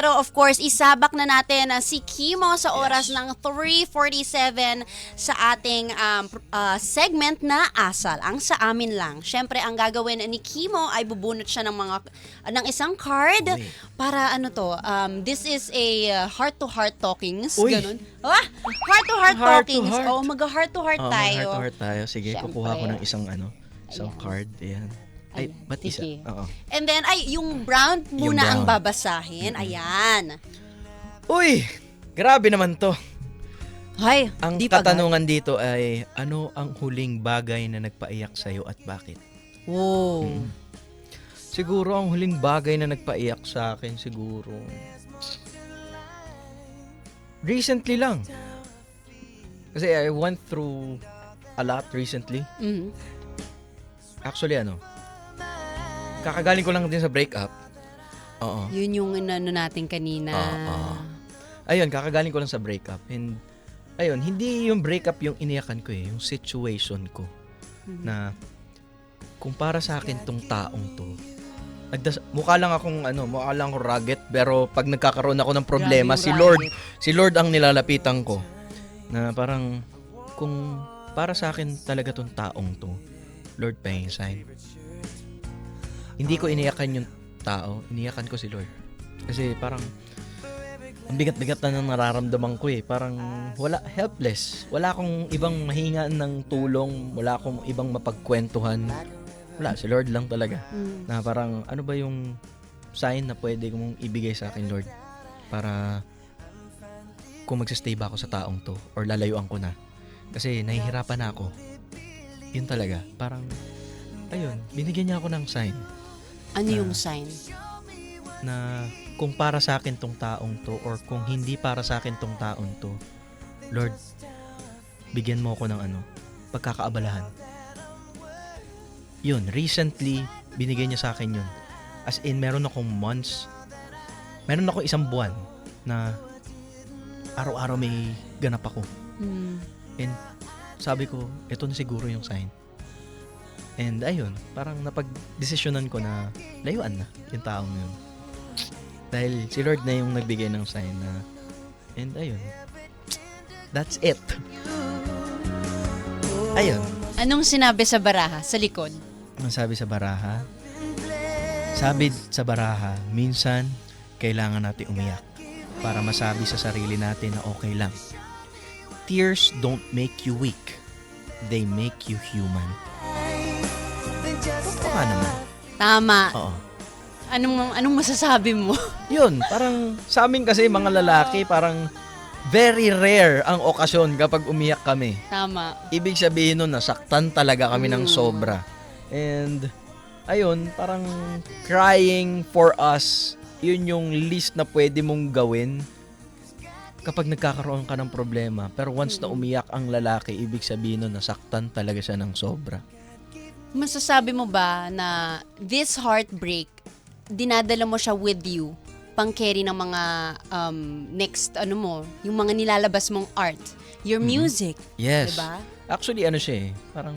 Pero of course, isabak na natin si Kimo sa oras ng 3:47 sa ating segment na Asal, ang sa amin lang. Syempre, ang gagawin ni Kimo ay bubunot siya ng isang card Uy. para this is a heart-to-heart talkings, Uy. ganun. Heart-to-heart Heart to talkings. heart. Oh, mag-heart-to-heart tayo. Heart-to-heart tayo. Sige, Siyempre. kukuha ko ng isang Ayan. card. Ayan. Ay, Ayan, ba't isa? sige. Oo. And then, yung brown Yung muna ang brown. babasahin. Ayan. Uy! Grabe naman to. Hay, Ang di pa katanungan dito ay, ano ang huling bagay na nagpaiyak sa'yo at bakit? Wow. Siguro ang huling bagay na nagpaiyak sa akin siguro. Recently lang. Kasi I went through a lot recently. Mhm. Actually kakagaling ko lang din sa breakup. Oo. Yun yung inano natin kanina. Oo. Ayun, kakagaling ko lang sa breakup. And ayun, hindi yung breakup yung iniyakan ko yung situation ko. Na kung para sa akin tong taong to, mukha lang akong rugged, pero pag nagkakaroon ako ng problema, Grabe yung si Lord ang nilalapitan ko. Na parang kung para sa akin talaga tong taong to, Lord, pahingin sign. Hindi ko iniyakan yung tao, iniyakan ko si Lord. Kasi parang ang bigat-bigat na ng nararamdaman ko Parang helpless. Wala akong ibang mahingaan ng tulong, wala akong ibang mapagkwentuhan. Wala, si Lord lang talaga. Na parang ano ba yung sign na pwede mong ibigay sa akin, Lord? Para kung magsistay ba ako sa taong to or lalayuan ko na. Kasi nahihirapan na ako. Yun talaga. Parang, ayun, binigyan niya ako ng sign. Ano yung sign? Na kung para sa akin tong taong to or kung hindi para sa akin tong taong to, Lord, bigyan mo ako ng pagkakaabalahan. Yun, recently, binigyan niya sa akin yun. As in, meron akong isang buwan na araw-araw may ganap ako. And sabi ko, ito na siguro yung sign. And ayun, parang napag-desisyonan ko na layuan na yung taong yun. Dahil si Lord na yung nagbigay ng sign na, and ayun, that's it. Ayun. Anong sinabi sa baraha, sa likod? Ang sabi sa baraha? Sabi sa baraha, minsan, kailangan natin umiyak para masabi sa sarili natin na okay lang. Tears don't make you weak. They make you human. Totoo ka naman. Tama. Oo. Anong masasabi mo? Yun, parang sa amin kasi mga lalaki, parang very rare ang okasyon kapag umiyak kami. Tama. Ibig sabihin nun, nasaktan talaga kami ng sobra. And, ayun, parang crying for us, yun yung least na pwede mong gawin kapag nagkakaroon ka ng problema. Pero once na umiyak ang lalaki, ibig sabihin nun, nasaktan talaga siya ng sobra. Masasabi mo ba na this heartbreak, dinadala mo siya with you, pang-carry ng mga next, yung mga nilalabas mong art, your music, Yes. diba? Actually, siya parang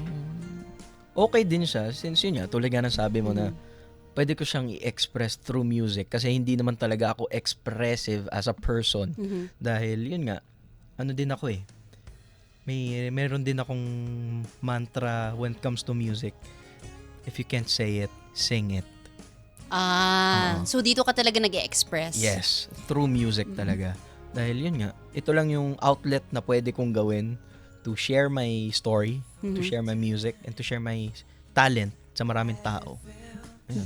okay din siya since yun nga, tulad nga ng sabi mo na pwede ko siyang i-express through music kasi hindi naman talaga ako expressive as a person. Dahil yun nga, din ako meron din akong mantra when it comes to music. If you can't say it, sing it. So dito ka talaga nag-e-express. Yes, through music talaga. Dahil yun nga, ito lang yung outlet na pwede kong gawin to share my story, to share my music, and to share my talent sa maraming tao.